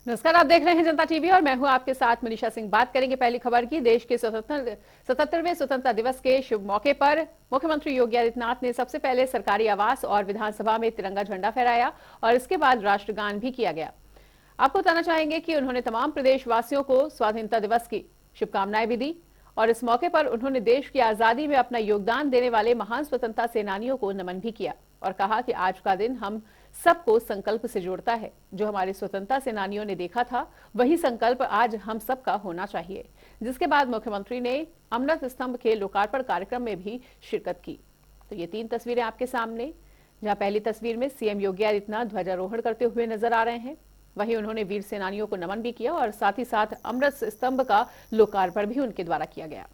नमस्कार, आप देख रहे हैं जनता टीवी और मैं हूं आपके साथ मनीषा सिंह। बात करेंगे पहली खबर की। देश के 77वें स्वतंत्रता दिवस के शुभ मौके पर मुख्यमंत्री योगी आदित्यनाथ ने सबसे पहले सरकारी आवास और विधानसभा में तिरंगा झंडा फहराया और इसके बाद राष्ट्रगान भी किया गया। आपको बताना चाहेंगे कि उन्होंने तमाम प्रदेशवासियों को स्वाधीनता दिवस की शुभकामनाएं भी दी और इस मौके पर उन्होंने देश की आजादी में अपना योगदान देने वाले महान स्वतंत्रता सेनानियों को नमन भी किया और कहा कि आज का दिन हम सबको संकल्प से जोड़ता है। जो हमारे स्वतंत्रता सेनानियों ने देखा था वही संकल्प आज हम सबका होना चाहिए। जिसके बाद मुख्यमंत्री ने अमृत स्तंभ के लोकार्पण कार्यक्रम में भी शिरकत की। तो ये 3 तस्वीरें आपके सामने, जहां पहली तस्वीर में सीएम योगी आदित्यनाथ ध्वजारोहण करते हुए नजर आ रहे हैं। वहीं उन्होंने वीर सेनानियों को नमन भी किया और साथ ही साथ अमृत स्तंभ का लोकार्पण भी उनके द्वारा किया गया।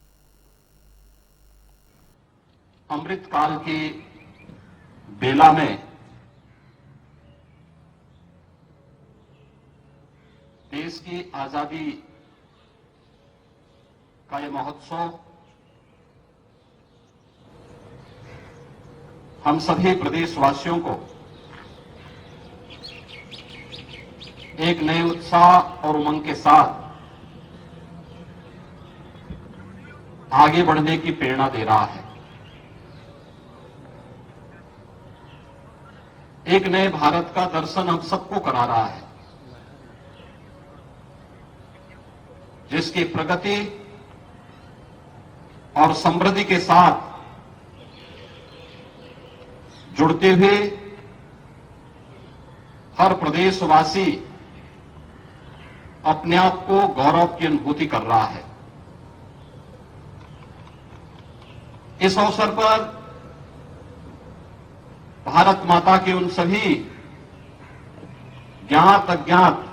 अमृत काल की बेला में देश की आजादी का ये महोत्सव हम सभी प्रदेशवासियों को एक नए उत्साह और उमंग के साथ आगे बढ़ने की प्रेरणा दे रहा है। एक नए भारत का दर्शन हम सबको करा रहा है, जिसकी प्रगति और समृद्धि के साथ जुड़ते हुए हर प्रदेशवासी अपने आप को गौरव की अनुभूति कर रहा है। इस अवसर पर भारत माता के उन सभी ज्ञात अज्ञात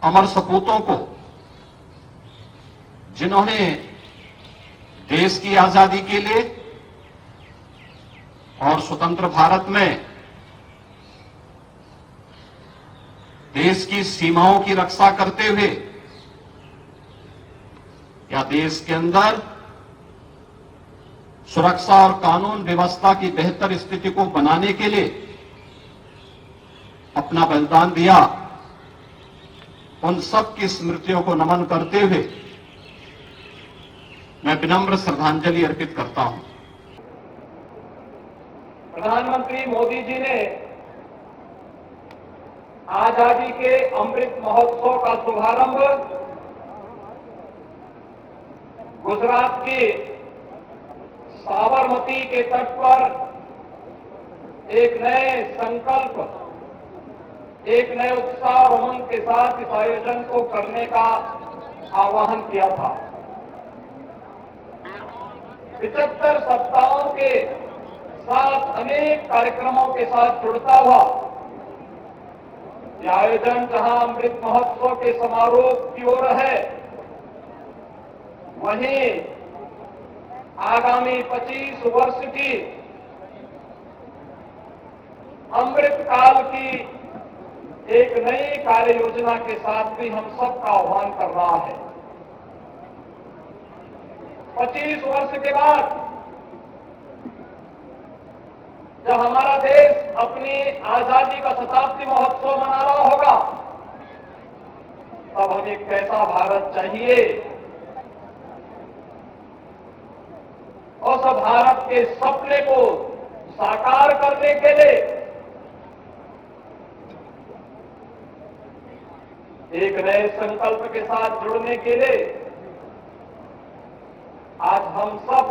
अमर सपूतों को, जिन्होंने देश की आजादी के लिए और स्वतंत्र भारत में देश की सीमाओं की रक्षा करते हुए या देश के अंदर सुरक्षा और कानून व्यवस्था की बेहतर स्थिति को बनाने के लिए अपना बलिदान दिया, उन सब की स्मृतियों को नमन करते हुए मैं विनम्र श्रद्धांजलि अर्पित करता हूं। प्रधानमंत्री मोदी जी ने आजादी के अमृत महोत्सव का शुभारंभ गुजरात के साबरमती के तट पर एक नए संकल्प, एक नए उत्साह और उमंग के साथ इस आयोजन को करने का आह्वान किया था। 75 सप्ताहों के साथ अनेक कार्यक्रमों के साथ जुड़ता हुआ यह आयोजन जहां अमृत महोत्सव के समारोह की ओर है, वहीं आगामी 25 वर्ष की अमृत काल की एक नई कार्य योजना के साथ भी हम सबका आह्वान कर रहा है। 25 वर्ष के बाद जब हमारा देश अपनी आजादी का शताब्दी महोत्सव मना रहा होगा, तब हमें कैसा भारत चाहिए, उस भारत के सपने को साकार करने के लिए एक नए संकल्प के साथ जुड़ने के लिए आज हम सब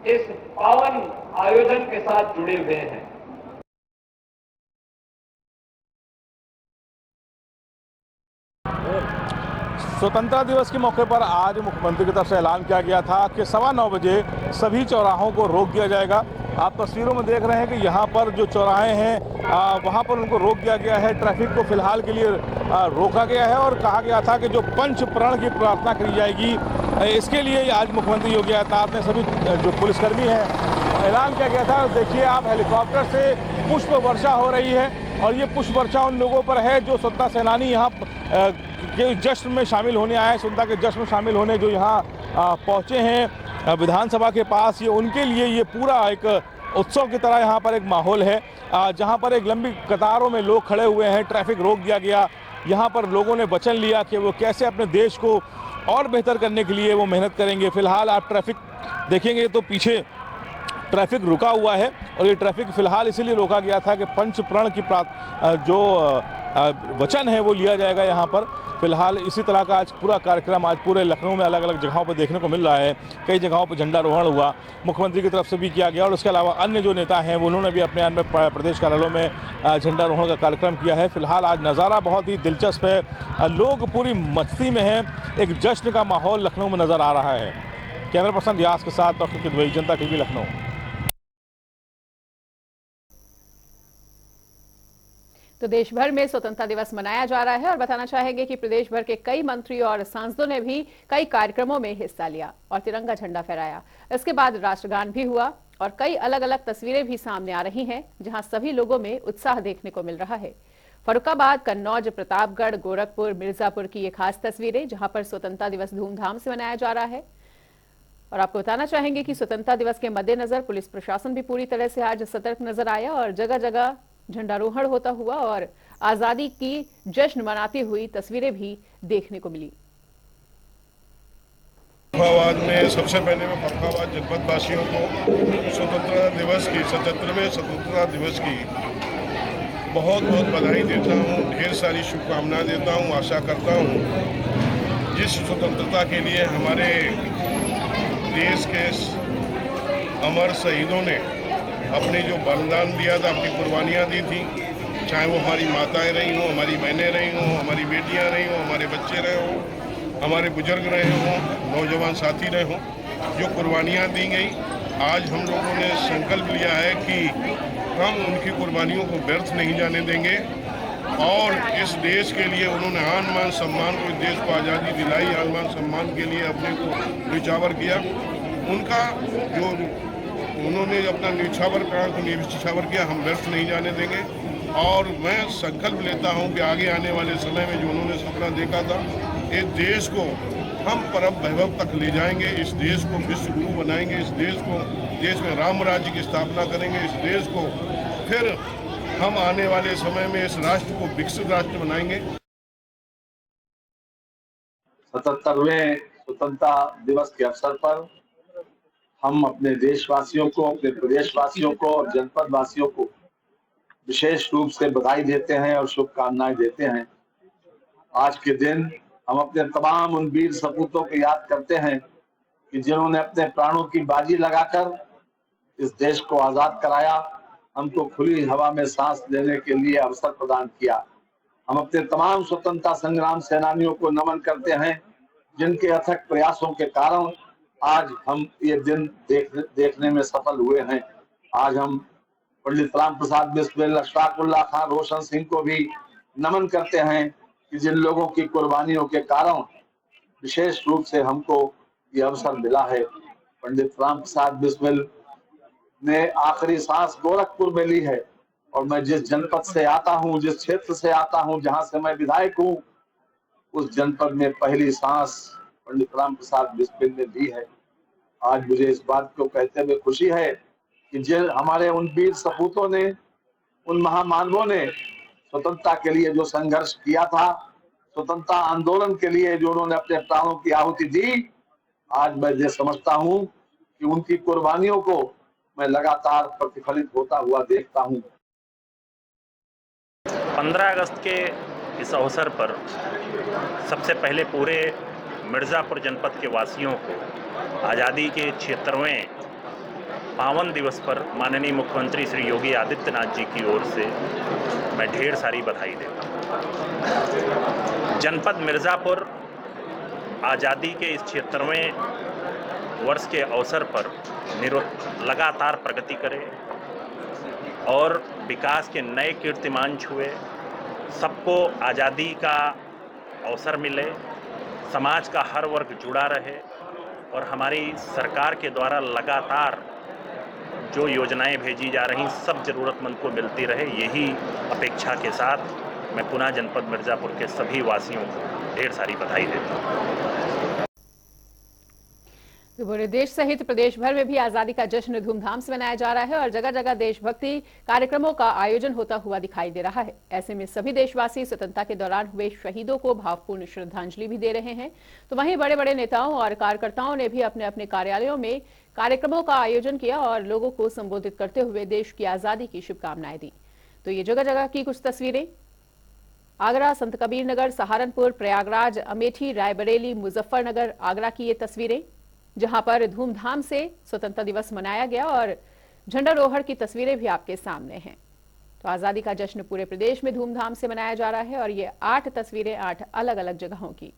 इस पावन आयोजन के साथ जुड़े हुए हैं। स्वतंत्रता दिवस के मौके पर आज मुख्यमंत्री की तरफ से ऐलान किया गया था कि 9:15 बजे सभी चौराहों को रोक दिया जाएगा। आप तस्वीरों में देख रहे हैं कि यहाँ पर जो चौराहे हैं वहाँ पर उनको रोक दिया गया है। ट्रैफिक को फिलहाल के लिए रोका गया है और कहा गया था कि जो पंच प्रण की प्रार्थना करी जाएगी, इसके लिए आज मुख्यमंत्री योगी आदित्यनाथ ने सभी जो पुलिसकर्मी हैं ऐलान किया गया था। देखिए आप, हेलीकॉप्टर से पुष्प वर्षा हो रही है और ये पुष्प वर्षा उन लोगों पर है जो स्वतंत्रता सेनानी यहाँ के जश्न में शामिल होने आए हैं, स्वतंत्रता के जश्न में शामिल होने जो यहाँ पहुँचे हैं विधानसभा के पास। ये उनके लिए ये पूरा एक उत्सव की तरह यहाँ पर एक माहौल है, जहाँ पर एक लंबी कतारों में लोग खड़े हुए हैं। ट्रैफिक रोक दिया गया। यहाँ पर लोगों ने वचन लिया कि वो कैसे अपने देश को और बेहतर करने के लिए वो मेहनत करेंगे। फिलहाल आप ट्रैफिक देखेंगे तो पीछे ट्रैफिक रुका हुआ है, और ये ट्रैफिक फिलहाल इसीलिए रोका गया था कि पंच प्रण की जो वचन है वो लिया जाएगा यहाँ पर। फिलहाल इसी तरह का आज पूरा कार्यक्रम आज पूरे लखनऊ में अलग अलग जगहों पर देखने को मिल रहा है। कई जगहों पर झंडारोहण हुआ, मुख्यमंत्री की तरफ से भी किया गया, और उसके अलावा अन्य जो नेता हैं उन्होंने भी अपने अन्य प्रदेश कार्यालयों में झंडारोहण का कार्यक्रम किया है। फिलहाल आज नज़ारा बहुत ही दिलचस्प है, लोग पूरी मस्ती में हैं, एक जश्न का माहौल लखनऊ में नज़र आ रहा है। कैमरा पर्सन रियाज के साथ डॉक्टर दुबई, जनता टीवी लखनऊ। तो देश भर में स्वतंत्रता दिवस मनाया जा रहा है और बताना चाहेंगे कि प्रदेश भर के कई मंत्री और सांसदों ने भी कई कार्यक्रमों में हिस्सा लिया और तिरंगा झंडा फहराया। इसके बाद राष्ट्रगान भी हुआ और कई अलग अलग तस्वीरें भी सामने आ रही हैं, जहां सभी लोगों में उत्साह देखने को मिल रहा है। फर्रुखाबाद, कन्नौज, प्रतापगढ़, गोरखपुर, मिर्जापुर की ये खास तस्वीरें, जहां पर स्वतंत्रता दिवस धूमधाम से मनाया जा रहा है। और आपको बताना चाहेंगे कि स्वतंत्रता दिवस के मद्देनजर पुलिस प्रशासन भी पूरी तरह से आज सतर्क नजर आया और जगह जगह झंडारोहण होता हुआ और आजादी की जश्न मनाती हुई तस्वीरें भी देखने को मिली। फर्रुखाबाद में सबसे पहले मैं फर्रुखाबाद जनपद वासियों को स्वतंत्रता दिवस की 77वें स्वतंत्रता दिवस की बहुत बहुत बधाई देता हूँ, ढेर सारी शुभकामनाएं देता हूँ। आशा करता हूँ जिस स्वतंत्रता के लिए हमारे देश के अमर शहीदों ने अपने जो बलिदान दिया था, अपनी कुर्बानियाँ दी थी, चाहे वो हमारी माताएं रही हों, हमारी बहनें रही हों, हमारी बेटियां रही हों, हमारे बच्चे रहे हों, हमारे बुजुर्ग रहे हों, नौजवान साथी रहे हों, जो कुर्बानियाँ दी गई, आज हम लोगों ने संकल्प लिया है कि हम उनकी कुर्बानियों को व्यर्थ नहीं जाने देंगे और इस देश के लिए उन्होंने आन मान सम्मान को, इस देश को आज़ादी दिलाई, आन मान सम्मान के लिए अपने को न्यौछावर किया। उनका जो उन्होंने अपना न्यौछावर प्राण को न्यौछावर किया, हम व्यर्थ नहीं जाने देंगे। और मैं संकल्प लेता हूं कि आगे आने वाले समय में जो उन्होंने सपना देखा था, इस देश को हम परम वैभव तक ले जाएंगे, इस देश को विश्व गुरु बनाएंगे, इस देश में राम राज्य की स्थापना करेंगे, इस देश को फिर हम आने वाले समय में इस राष्ट्र को विकसित राष्ट्र बनाएंगे। 77वें स्वतंत्रता दिवस के अवसर पर हम अपने देशवासियों को, अपने प्रदेशवासियों को और जनपद वासियों को विशेष रूप से बधाई देते हैं और शुभकामनाएं देते हैं। आज के दिन हम अपने तमाम उन वीर सपूतों को याद करते हैं कि जिन्होंने अपने प्राणों की बाजी लगाकर इस देश को आजाद कराया, हमको खुली हवा में सांस लेने के लिए अवसर प्रदान किया। हम अपने तमाम स्वतंत्रता संग्राम सेनानियों को नमन करते हैं, जिनके अथक प्रयासों के कारण आज हम ये दिन देखने में सफल हुए हैं। आज हम पंडित राम प्रसाद बिस्मिल, अशफाक उल्लाह खान, रोशन सिंह को भी नमन करते हैं कि जिन लोगों की कुर्बानियों के कारण विशेष रूप से हमको ये अवसर मिला है। पंडित राम प्रसाद बिस्मिल ने आखिरी सांस गोरखपुर में ली है और मैं जिस जनपद से आता हूँ, जिस क्षेत्र से आता हूँ, जहाँ से मैं विधायक हूँ, उस जनपद में पहली सांस पंडित राम प्रसाद बिस्मिल ने ली है। आज मुझे इस बात को कहते हुए खुशी है कि जिन हमारे उन वीर सपूतों ने, उन महामानवों ने स्वतंत्रता के लिए जो संघर्ष किया था, स्वतंत्रता आंदोलन के लिए जो उन्होंने अपने प्राणों की आहुति दी, आज मैं ये समझता हूँ कि उनकी कुर्बानियों को मैं लगातार प्रतिफलित होता हुआ देखता हूँ। 15 अगस्त के इस अवसर पर सबसे पहले पूरे मिर्ज़ापुर जनपद के वासियों को आज़ादी के 76वें पावन दिवस पर माननीय मुख्यमंत्री श्री योगी आदित्यनाथ जी की ओर से मैं ढेर सारी बधाई देता हूँ। जनपद मिर्ज़ापुर आज़ादी के इस 76वें वर्ष के अवसर पर लगातार प्रगति करे और विकास के नए कीर्तिमान छुए, सबको आज़ादी का अवसर मिले, समाज का हर वर्ग जुड़ा रहे और हमारी सरकार के द्वारा लगातार जो योजनाएं भेजी जा रही सब ज़रूरतमंद को मिलती रहे, यही अपेक्षा के साथ मैं पुनः जनपद मिर्ज़ापुर के सभी वासियों को ढेर सारी बधाई देता हूँ। तो पूरे देश सहित प्रदेश भर में भी आजादी का जश्न धूमधाम से मनाया जा रहा है और जगह जगह देशभक्ति कार्यक्रमों का आयोजन होता हुआ दिखाई दे रहा है। ऐसे में सभी देशवासी स्वतंत्रता के दौरान हुए शहीदों को भावपूर्ण श्रद्धांजलि भी दे रहे हैं। तो वहीं बड़े बड़े नेताओं और कार्यकर्ताओं ने भी अपने अपने कार्यालयों में कार्यक्रमों का आयोजन किया और लोगों को संबोधित करते हुए देश की आजादी की शुभकामनाएं दी। तो ये जगह जगह की कुछ तस्वीरें। आगरा, संत कबीर नगर, सहारनपुर, प्रयागराज, अमेठी, रायबरेली, मुजफ्फरनगर, आगरा की ये तस्वीरें जहां पर धूमधाम से स्वतंत्रता दिवस मनाया गया और झंडारोहण की तस्वीरें भी आपके सामने हैं। तो आजादी का जश्न पूरे प्रदेश में धूमधाम से मनाया जा रहा है और ये 8 तस्वीरें 8 अलग अलग जगहों की।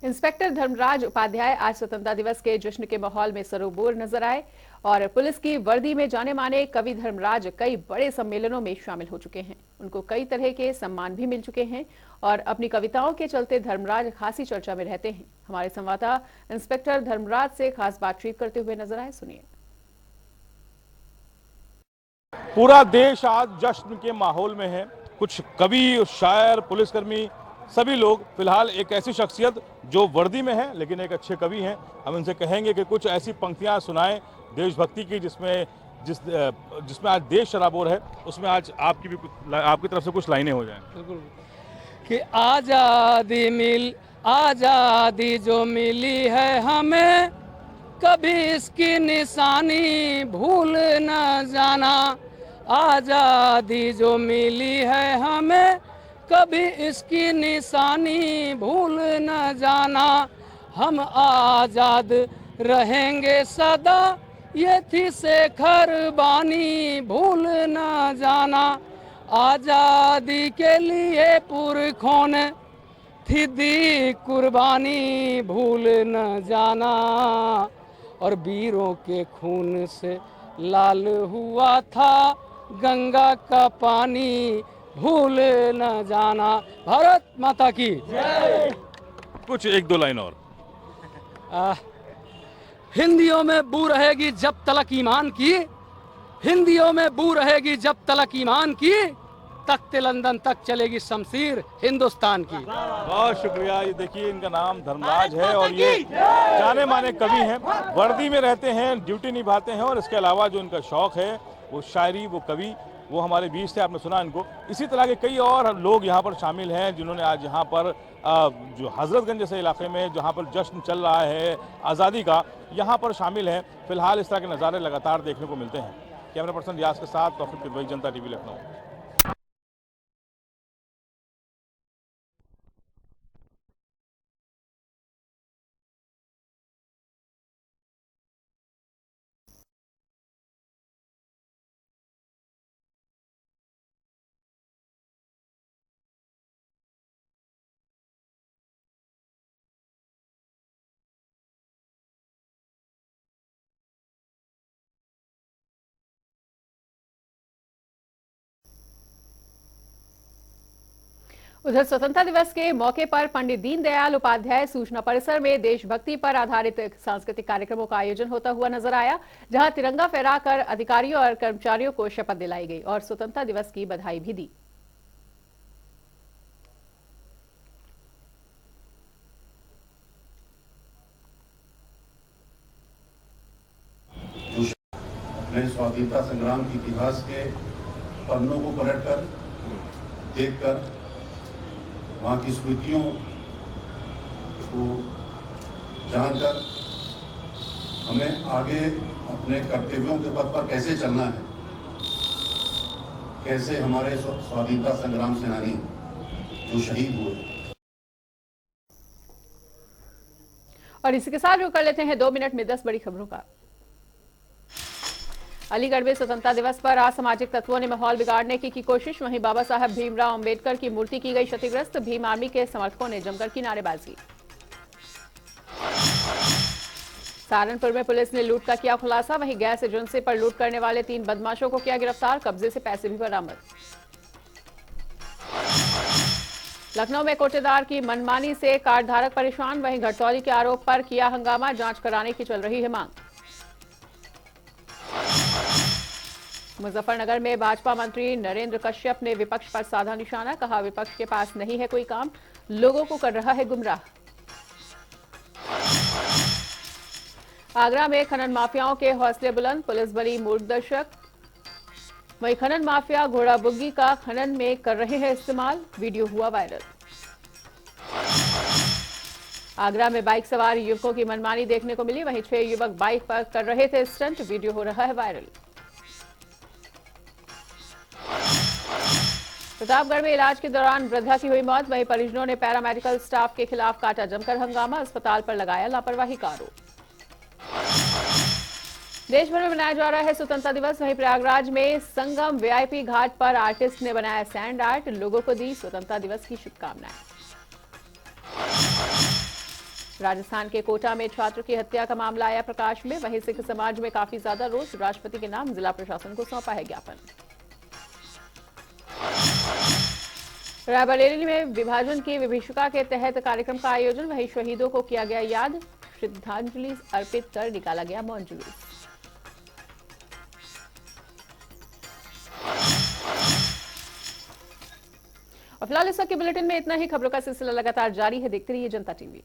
इंस्पेक्टर धर्मराज उपाध्याय आज स्वतंत्रता दिवस के जश्न के माहौल में सरोबोर नजर आए और पुलिस की वर्दी में जाने माने कवि धर्मराज कई बड़े सम्मेलनों में शामिल हो चुके हैं। उनको कई तरह के सम्मान भी मिल चुके हैं और अपनी कविताओं के चलते धर्मराज खासी चर्चा में रहते हैं। हमारे संवाददाता इंस्पेक्टर धर्मराज से खास बातचीत करते हुए नजर आए, सुनिए। पूरा देश आज जश्न के माहौल में है। कुछ कवि, शायर, पुलिसकर्मी, सभी लोग फिलहाल एक ऐसी शख्सियत जो वर्दी में है लेकिन एक अच्छे कवि हैं, हम इनसे कहेंगे कि कुछ ऐसी पंक्तियां सुनाएं देशभक्ति की जिसमें आज देश शराबोर है, उसमें आज आपकी तरफ से कुछ लाइनें हो जाएं। बिल्कुल कि आज़ादी जो मिली है हमें, कभी इसकी निशानी भूल न जाना। आज़ादी जो मिली है हमें, कभी इसकी निशानी भूल न जाना। हम आज़ाद रहेंगे सदा, ये थी शेखर बानी भूल न जाना। आज़ादी के लिए पुरखों ने थी दी कुर्बानी भूल न जाना। और वीरों के खून से लाल हुआ था गंगा का पानी भूल न जाना। भारत माता की जय। कुछ 1-2 लाइन और। हिंदियों में बू रहेगी जब तलक ईमान की, हिंदियों में बू रहेगी जब तलक ईमान की, तख्ते लंदन तक चलेगी शमशीर हिंदुस्तान की। बहुत शुक्रिया। ये देखिए, इनका नाम धर्मराज है और ये जाने माने कवि हैं, वर्दी में रहते हैं, ड्यूटी निभाते हैं और इसके अलावा जो इनका शौक है वो शायरी, वो कवि, वो हमारे बीच थे, आपने सुना इनको। इसी तरह के कई और लोग यहाँ पर शामिल हैं जिन्होंने आज यहाँ पर जो हजरतगंज जैसे इलाके में जहाँ पर जश्न चल रहा है आज़ादी का, यहाँ पर शामिल हैं। फिलहाल इस तरह के नज़ारे लगातार देखने को मिलते हैं। कैमरा पर्सन रियाज के साथ तौफीक किदवई, जनता टीवी, लखनऊ। उधर स्वतंत्रता दिवस के मौके पर पंडित दीनदयाल उपाध्याय सूचना परिसर में देशभक्ति पर आधारित सांस्कृतिक कार्यक्रमों का आयोजन होता हुआ नजर आया, जहां तिरंगा फहराकर अधिकारियों और कर्मचारियों को शपथ दिलाई गई और स्वतंत्रता दिवस की बधाई भी दी। अपने स्वाधीनता संग्राम के इतिहास के पन्नों को पलटकर देखकर वहाँ की स्मृतियों को जानकर हमें आगे अपने कर्तव्यों के पथ पर कैसे चलना है, कैसे हमारे स्वाधीनता संग्राम सेनानी जो शहीद हुए। और इसी के साथ जो कर लेते हैं 2 मिनट में 10 बड़ी खबरों का। अलीगढ़ में स्वतंत्रता दिवस पर असामाजिक तत्वों ने माहौल बिगाड़ने की कोशिश। वहीं बाबा साहब भीमराव अंबेडकर की मूर्ति की गई क्षतिग्रस्त। भीम आर्मी के समर्थकों ने जमकर की नारेबाजी। सहारनपुर में पुलिस ने लूट का किया खुलासा। वहीं गैस एजेंसी पर लूट करने वाले 3 बदमाशों को किया गिरफ्तार। कब्जे से पैसे भी बरामद। लखनऊ में कोटेदार की मनमानी से कार्ड धारक परेशान। वहीं घटतौली के आरोप पर किया हंगामा। जांच कराने की चल रही है मांग। मुजफ्फरनगर में भाजपा मंत्री नरेंद्र कश्यप ने विपक्ष पर साधा निशाना, कहा विपक्ष के पास नहीं है कोई काम, लोगों को कर रहा है गुमराह। आगरा में खनन माफियाओं के हौसले बुलंद, पुलिस बनी मूर्खदर्शक। वहीं खनन माफिया घोड़ा बुग्गी का खनन में कर रहे हैं इस्तेमाल, वीडियो हुआ वायरल। आगरा में बाइक सवार युवकों की मनमानी देखने को मिली, वहीं 6 युवक बाइक पर कर रहे थे स्टंट, वीडियो हो रहा है वायरल। प्रतापगढ़ में इलाज के दौरान वृद्धा की हुई मौत, वहीं परिजनों ने पैरामेडिकल स्टाफ के खिलाफ काटा जमकर हंगामा, अस्पताल पर लगाया लापरवाही का आरोप। देश भर में मनाया जा रहा है स्वतंत्रता दिवस, वहीं प्रयागराज में संगम वीआईपी घाट पर आर्टिस्ट ने बनाया सैंड आर्ट, लोगों को दी स्वतंत्रता दिवस की शुभकामनाएं। राजस्थान के कोटा में छात्र की हत्या का मामला आया प्रकाश में, वहीं सिख समाज में काफी ज्यादा रोष, राष्ट्रपति के नाम जिला प्रशासन को सौंपा है ज्ञापन। रायबरेली में विभाजन की विभीषिका के तहत कार्यक्रम का आयोजन, वहीं शहीदों को किया गया याद, श्रद्धांजलि अर्पित कर निकाला गया मौन जुलूस। और फिलहाल इस वक्त के बुलेटिन में इतना ही। खबरों का सिलसिला लगातार जारी है, देखते रहिए जनता टीवी।